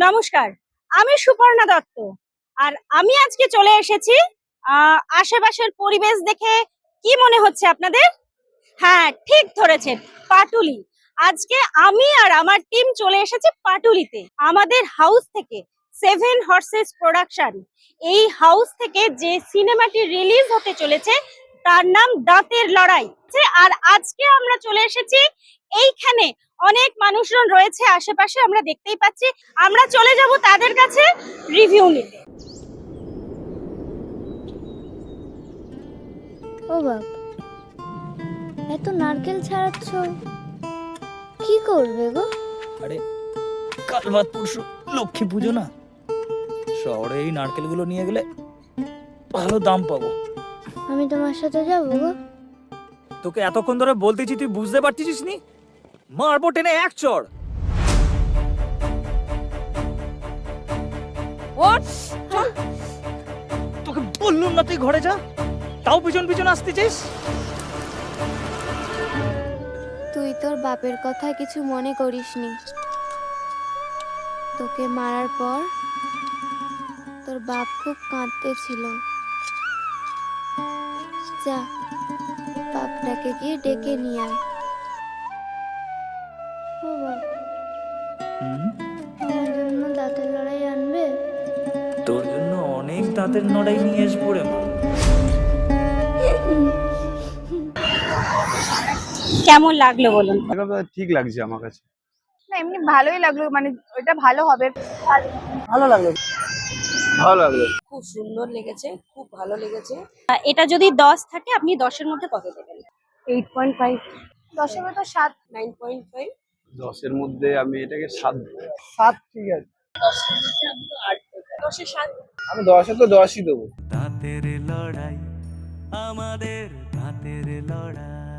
নমস্কার, আমি সুপর্ণা দত্ত। আর আমি আজকে চলে এসেছি আশেপাশের পরিবেশ দেখে কি মনে হচ্ছে আপনাদের? হ্যাঁ, ঠিক ধরেছেন, পাটুলি। আজকে আমি আর আমার টিম চলে এসেছি পাটুলিতে। আমাদের হাউস থেকে 7 হর্সেস প্রোডাকশন, এই হাউস থেকে যে সিনেমাটি রিলিজ হতে চলেছে তার নাম দাঁতের লড়াই। আর আজকে আমরা চলে এসেছি এইখানে, অনেক মানুষজন রয়েছে আশেপাশে, আমরা দেখতেই পাচ্ছি। আমরা চলে যাব তাদের কাছে রিভিউ নিতে। ও বাপ, এত নারকেল ছাড়াচ্ছ, কি করবে গো? আরে কাল বাদ পরশু লক্ষ্মী পুজো না, শহরে এই নারকেলগুলো নিয়ে গেলে ভালো দাম পাবো। আমি তোমার সাথে যাবো গো। তোকে এতক্ষণ ধরে বলতেছি, তুই বুঝতে পারছিস নি? মারবো টেনে এক চড়। তোকে বললুম না তুই ঘরে যা, তাও পিছন পিছন আসতেছিস। তুই তোর বাপের কথা কিছু মনে করিসনি। তোকে মারার পর তোর বাপ খুব কাঁদতেছিল। যা, বাপটাকে গিয়ে ডেকে নিয়ে আয়। ও বাপ, আমার জন্য দাঁতের লড়াই আনবে? তোর জন্য অনেক দাঁতের নড়াই নিয়ে আসবো রে মা। কেমন লাগলো বলুন? ঠিক লাগছে আমার কাছে। না, এমনি ভালোই লাগলো, মানে ওটা ভালো হবে। ভালো লাগলো, ভালো লাগলো। খুব সুন্দর লেগেছে, খুব ভালো লেগেছে। এটা যদি 10 থাকে, আপনি 10-এর মধ্যে কত দেবেন? 8.5। 10-এর মতো 7। 9.5। 10-এর মধ্যে আমি এটাকে 7 দেবো। 7 ঠিক আছে। 10-এ 7। আমি 10-এ তো 10ই দেবো। দাঁতের লড়াই, আমাদের দাঁতের লড়াই।